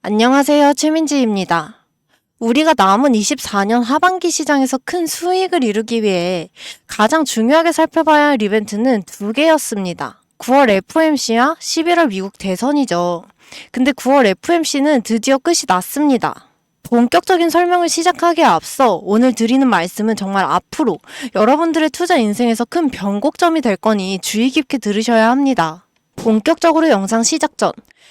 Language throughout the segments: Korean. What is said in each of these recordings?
안녕하세요. 최민지입니다. 우리가 남은 24년 하반기 시장에서 큰 수익을 이루기 위해 가장 중요하게 살펴봐야 할 이벤트는 두 개였습니다. 9월 FOMC와 11월 미국 대선이죠. 근데 9월 FOMC는 드디어 끝이 났습니다. 본격적인 설명을 시작하기에 앞서 오늘 드리는 말씀은 정말 앞으로 여러분들의 투자 인생에서 큰 변곡점이 될 거니 주의 깊게 들으셔야 합니다. 본격적으로 영상 시작 전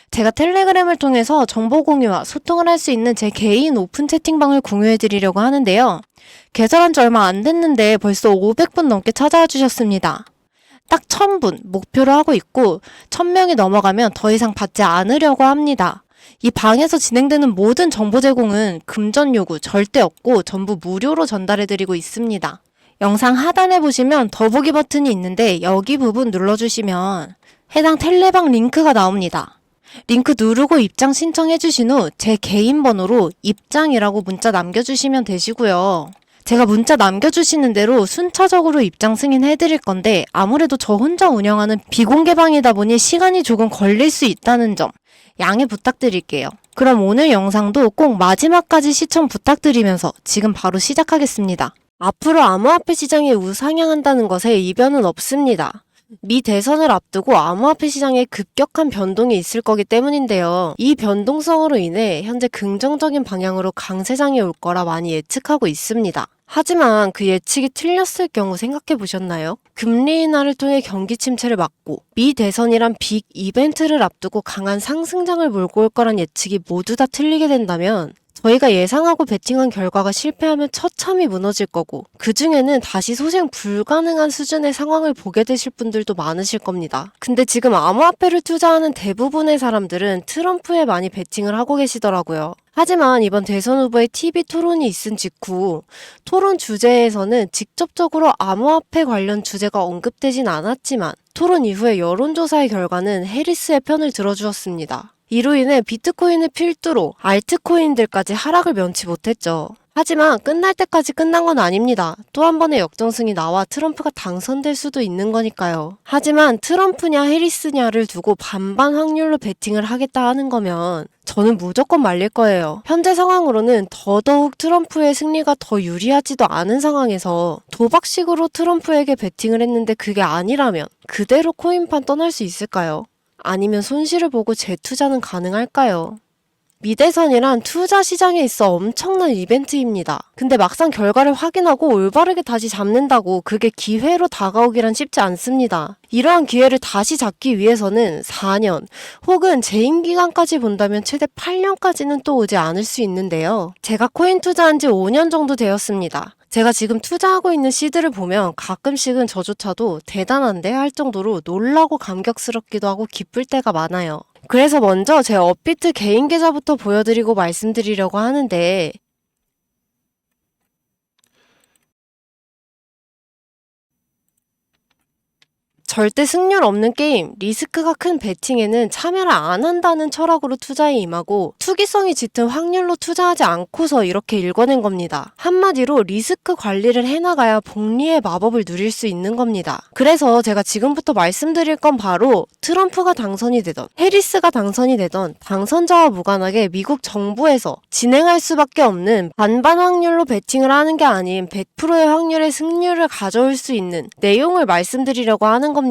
제가 텔레그램을 통해서 정보 공유와 소통을 할 수 있는 제 개인 오픈 채팅방을 공유해 드리려고 하는데요. 개설한 지 얼마 안 됐는데 벌써 500분 넘게 찾아와 주셨습니다. 딱 1000분 목표로 하고 있고 1000명이 넘어가면 더 이상 받지 않으려고 합니다. 이 방에서 진행되는 모든 정보 제공은 금전 요구 절대 없고 전부 무료로 전달해 드리고 있습니다. 영상 하단에 보시면 더보기 버튼이 있는데 여기 부분 눌러주시면 해당 텔레방 링크가 나옵니다. 링크 누르고 입장 신청해 주신 후 제 개인 번호로 입장이라고 문자 남겨주시면 되시고요. 제가 문자 남겨주시는 대로 순차적으로 입장 승인해 드릴 건데 아무래도 저 혼자 운영하는 비공개 방이다 보니 시간이 조금 걸릴 수 있다는 점 양해 부탁드릴게요. 그럼 오늘 영상도 꼭 마지막까지 시청 부탁드리면서 지금 바로 시작하겠습니다. 앞으로 암호화폐 시장이 우상향한다는 것에 이변은 없습니다. 미 대선을 앞두고 암호화폐 시장에 급격한 변동이 있을 거기 때문인데요. 이 변동성으로 인해 현재 긍정적인 방향으로 강세장이 올 거라 많이 예측하고 있습니다. 하지만 그 예측이 틀렸을 경우 생각해 보셨나요? 금리 인하를 통해 경기 침체를 막고 미 대선이란 빅 이벤트를 앞두고 강한 상승장을 몰고 올 거란 예측이 모두 다 틀리게 된다면 저희가 예상하고 베팅한 결과가 실패하면 처참히 무너질 거고 그 중에는 다시 소생 불가능한 수준의 상황을 보게 되실 분들도 많으실 겁니다. 근데 지금 암호화폐를 투자하는 대부분의 사람들은 트럼프에 많이 베팅을 하고 계시더라고요. 하지만 이번 대선 후보의 TV 토론이 있은 직후 토론 주제에서는 직접적으로 암호화폐 관련 주제가 언급되진 않았지만 토론 이후의 여론조사의 결과는 해리스의 편을 들어주었습니다. 이로 인해 비트코인을 필두로 알트코인들까지 하락을 면치 못했죠. 하지만 끝날 때까지 끝난 건 아닙니다. 또 한 번의 역정승이 나와 트럼프가 당선될 수도 있는 거니까요. 하지만 트럼프냐 해리스냐를 두고 반반 확률로 베팅을 하겠다 하는 거면 저는 무조건 말릴 거예요. 현재 상황으로는 더더욱 트럼프의 승리가 더 유리하지도 않은 상황에서 도박식으로 트럼프에게 베팅을 했는데 그게 아니라면 그대로 코인판 떠날 수 있을까요? 아니면 손실을 보고 재투자는 가능할까요? 미대선이란 투자 시장에 있어 엄청난 이벤트입니다. 근데 막상 결과를 확인하고 올바르게 다시 잡는다고 그게 기회로 다가오기란 쉽지 않습니다. 이러한 기회를 다시 잡기 위해서는 4년 혹은 재임 기간까지 본다면 최대 8년까지는 또 오지 않을 수 있는데요. 제가 코인 투자한 지 5년 정도 되었습니다. 제가 지금 투자하고 있는 시드를 보면 가끔씩은 저조차도 대단한데 할 정도로 놀라고 감격스럽기도 하고 기쁠 때가 많아요. 그래서 먼저 제 업비트 개인 계좌부터 보여드리고 말씀드리려고 하는데 절대 승률 없는 게임, 리스크가 큰 베팅에는 참여를 안 한다는 철학으로 투자에 임하고 투기성이 짙은 확률로 투자하지 않고서 이렇게 읽어낸 겁니다. 한마디로 리스크 관리를 해나가야 복리의 마법을 누릴 수 있는 겁니다. 그래서 제가 지금부터 말씀드릴 건 바로 트럼프가 당선이 되던 해리스가 당선이 되던 당선자와 무관하게 미국 정부에서 진행할 수밖에 없는 반반 확률로 베팅을 하는 게 아닌 100%의 확률의 승률을 가져올 수 있는 내용을 말씀드리려고 하는 겁니다.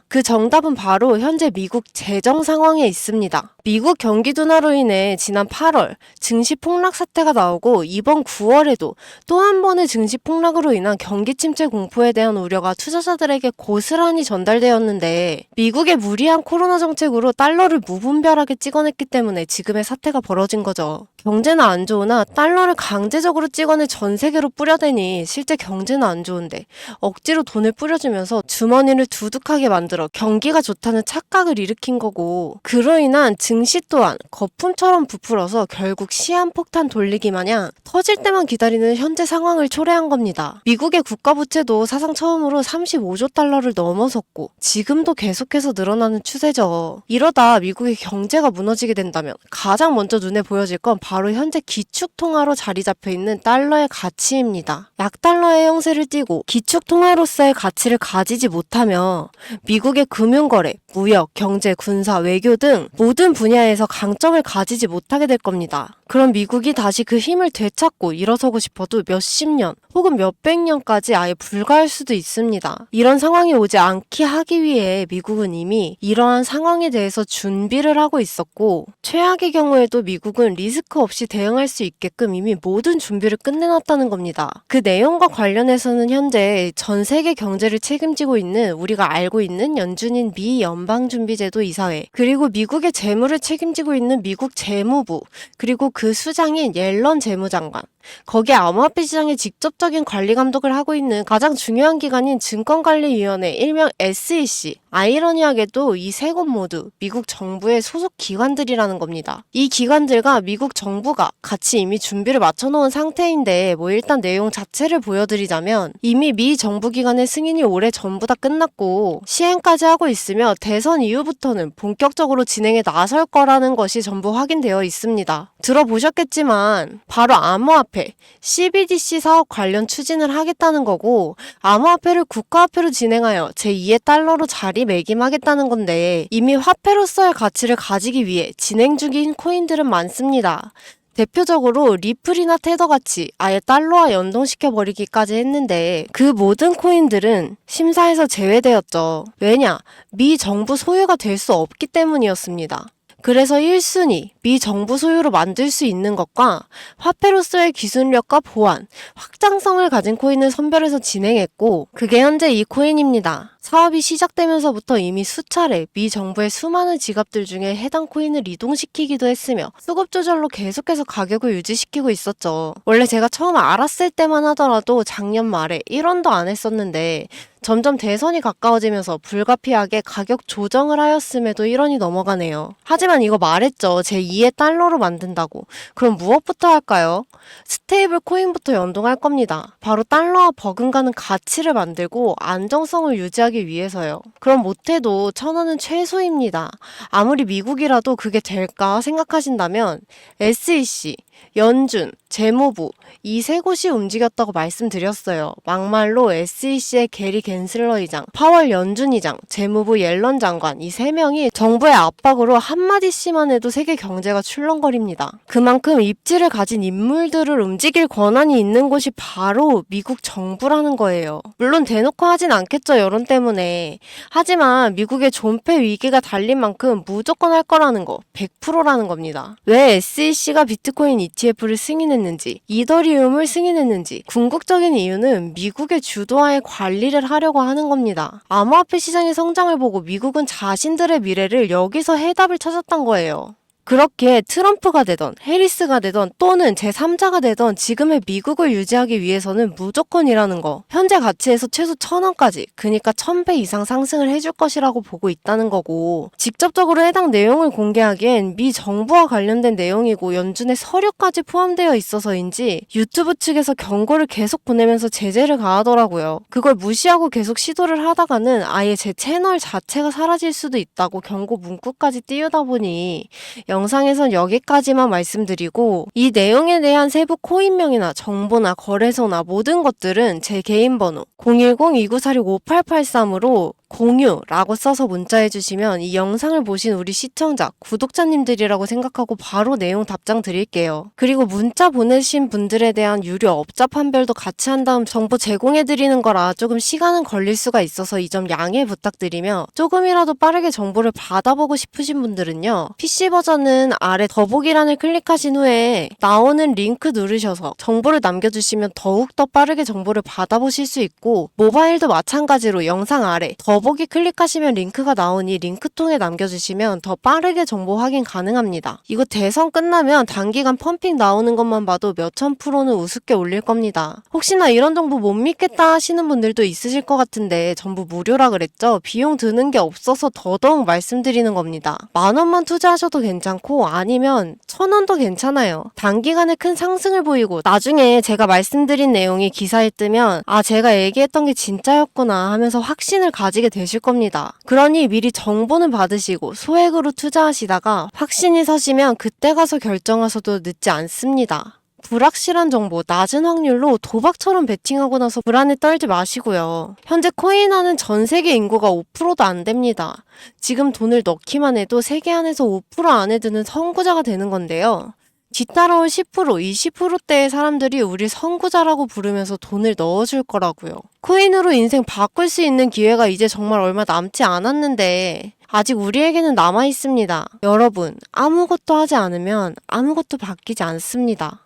그 정답은 바로 현재 미국 재정 상황에 있습니다. 미국 경기 둔화로 인해 지난 8월 증시 폭락 사태가 나오고 이번 9월에도 또 한 번의 증시 폭락으로 인한 경기 침체 공포에 대한 우려가 투자자들에게 고스란히 전달되었는데 미국의 무리한 코로나 정책으로 달러를 무분별하게 찍어냈기 때문에 지금의 사태가 벌어진 거죠. 경제는 안 좋으나 달러를 강제적으로 찍어내 전 세계로 뿌려대니 실제 경제는 안 좋은데 억지로 돈을 뿌려주면서 주머니를 두둑하게 만들어 경기가 좋다는 착각을 일으킨 거고 그로 인한 증시 또한 거품처럼 부풀어서 결국 시한폭탄 돌리기 마냥 터질 때만 기다리는 현재 상황을 초래한 겁니다. 미국의 국가부채도 사상 처음으로 35조 달러를 넘어섰고 지금도 계속해서 늘어나는 추세죠. 이러다 미국의 경제가 무너지게 된다면 가장 먼저 눈에 보여질 건 바로 현재 기축통화로 자리 잡혀 있는 달러의 가치입니다. 약달러의 형세를 띠고 기축통화로서의 가치를 가지지 못하며 미국의 금융거래, 무역, 경제, 군사, 외교 등 모든 분야에서 강점을 가지지 못하게 될 겁니다. 그럼 미국이 다시 그 힘을 되찾고 일어서고 싶어도 몇십 년 혹은 몇백 년까지 아예 불가할 수도 있습니다. 이런 상황이 오지 않게 하기 위해 미국은 이미 이러한 상황에 대해서 준비를 하고 있었고, 최악의 경우에도 미국은 리스크 없이 대응할 수 있게끔 이미 모든 준비를 끝내놨다는 겁니다. 그 내용과 관련해서는 현재 전 세계 경제를 책임지고 있는 우리가 알고 있는 연준인 미 연방준비제도 이사회, 그리고 미국의 재무를 책임지고 있는 미국 재무부, 그리고 그 수장인 옐런 재무장관, 거기에 암호화폐 시장의 직접적인 관리 감독을 하고 있는 가장 중요한 기관인 증권관리위원회 일명 SEC. 아이러니하게도 이 세 곳 모두 미국 정부의 소속 기관들이라는 겁니다. 이 기관들과 미국 정부가 같이 이미 준비를 마쳐놓은 상태인데, 일단 내용 자체를 보여드리자면, 이미 미 정부 기관의 승인이 올해 전부 다 끝났고 시행까지 하고 있으며 대선 이후부터는 본격적으로 진행에 나설 거라는 것이 전부 확인되어 있습니다. 들어보셨겠지만 바로 암호화폐, CBDC 사업 관련 추진을 하겠다는 거고, 암호화폐를 국가화폐로 진행하여 제2의 달러로 자리매김하겠다는 건데, 이미 화폐로서의 가치를 가지기 위해 진행 중인 코인들은 많습니다. 대표적으로 리플이나 테더같이 아예 달러와 연동시켜버리기까지 했는데, 그 모든 코인들은 심사에서 제외되었죠. 왜냐? 미 정부 소유가 될 수 없기 때문이었습니다. 그래서 1순위, 미 정부 소유로 만들 수 있는 것과 화폐로서의 기술력과 보안, 확장성을 가진 코인을 선별해서 진행했고, 그게 현재 이 코인입니다. 사업이 시작되면서부터 이미 수차례 미 정부의 수많은 지갑들 중에 해당 코인을 이동시키기도 했으며 수급 조절로 계속해서 가격을 유지시키고 있었죠. 원래 제가 처음 알았을 때만 하더라도 작년 말에 1원도 안 했었는데, 점점 대선이 가까워지면서 불가피하게 가격 조정을 하였음에도 1원이 넘어가네요. 하지만 이거 말했죠. 제2의 달러로 만든다고. 그럼 무엇부터 할까요? 스테이블 코인부터 연동할 겁니다. 바로 달러와 버금가는 가치를 만들고 안정성을 유지하기 위해서요. 그럼 못해도 1,000원은 최소입니다. 아무리 미국이라도 그게 될까 생각하신다면 SEC, 연준, 재무부, 이 세 곳이 움직였다고 말씀드렸어요. 막말로 SEC의 게리 갠슬러 의장, 파월 연준 의장, 재무부 옐런 장관, 이 세 명이 정부의 압박으로 한마디씩만 해도 세계 경제가 출렁거립니다. 그만큼 입지를 가진 인물들을 움직일 권한이 있는 곳이 바로 미국 정부라는 거예요. 물론 대놓고 하진 않겠죠, 여론 때문에. 하지만 미국의 존폐 위기가 달린 만큼 무조건 할 거라는 거, 100%라는 겁니다. 왜 SEC가 비트코인 ETF를 승인했는지, 이더리움을 승인했는지, 궁극적인 이유는 미국의 주도하에 관리를 하려고 하는 겁니다. 암호화폐 시장의 성장을 보고 미국은 자신들의 미래를 여기서 해답을 찾았던 거예요. 그렇게 트럼프가 되던 해리스가 되던 또는 제3자가 되던 지금의 미국을 유지하기 위해서는 무조건이라는 거. 현재 가치에서 최소 1,000원까지, 그니까 1,000배 이상 상승을 해줄 것이라고 보고 있다는 거고, 직접적으로 해당 내용을 공개하기엔 미 정부와 관련된 내용이고 연준의 서류까지 포함되어 있어서인지 유튜브 측에서 경고를 계속 보내면서 제재를 가하더라고요. 그걸 무시하고 계속 시도를 하다가는 아예 제 채널 자체가 사라질 수도 있다고 경고 문구까지 띄우다 보니 영상에선 여기까지만 말씀드리고, 이 내용에 대한 세부 코인명이나 정보나 거래소나 모든 것들은 제 개인 번호 010-2946-5883으로 공유라고 써서 문자해주시면 이 영상을 보신 우리 시청자, 구독자님들이라고 생각하고 바로 내용 답장 드릴게요. 그리고 문자 보내신 분들에 대한 유료 업자 판별도 같이 한 다음 정보 제공해드리는 거라 조금 시간은 걸릴 수가 있어서 이 점 양해 부탁드리며, 조금이라도 빠르게 정보를 받아보고 싶으신 분들은요, PC 버전은 아래 더보기란을 클릭하신 후에 나오는 링크 누르셔서 정보를 남겨주시면 더욱더 빠르게 정보를 받아보실 수 있고, 모바일도 마찬가지로 영상 아래 더보기 클릭하시면 링크가 나오니 링크 통해 남겨주시면 더 빠르게 정보 확인 가능합니다. 이거 대선 끝나면 단기간 펌핑 나오는 것만 봐도 몇천 프로는 우습게 올릴 겁니다. 혹시나 이런 정보 못 믿겠다 하시는 분들도 있으실 것 같은데 전부 무료라 그랬죠? 비용 드는 게 없어서 더더욱 말씀드리는 겁니다. 10,000원만 투자하셔도 괜찮고 아니면 1,000원도 괜찮아요. 단기간에 큰 상승을 보이고 나중에 제가 말씀드린 내용이 기사에 뜨면 아, 제가 얘기했던 게 진짜였구나 하면서 확신을 가지게 되실 겁니다. 그러니 미리 정보는 받으시고 소액으로 투자하시다가 확신이 서시면 그때 가서 결정하셔도 늦지 않습니다. 불확실한 정보, 낮은 확률로 도박처럼 베팅하고 나서 불안에 떨지 마시고요. 현재 코인화는 전 세계 인구가 5%도 안 됩니다. 지금 돈을 넣기만 해도 세계 안에서 5% 안에 드는 선구자가 되는 건데요. 뒤따라올 10%, 20%대의 사람들이 우리 선구자라고 부르면서 돈을 넣어줄 거라고요. 코인으로 인생 바꿀 수 있는 기회가 이제 정말 얼마 남지 않았는데 아직 우리에게는 남아 있습니다. 여러분, 아무것도 하지 않으면 아무것도 바뀌지 않습니다.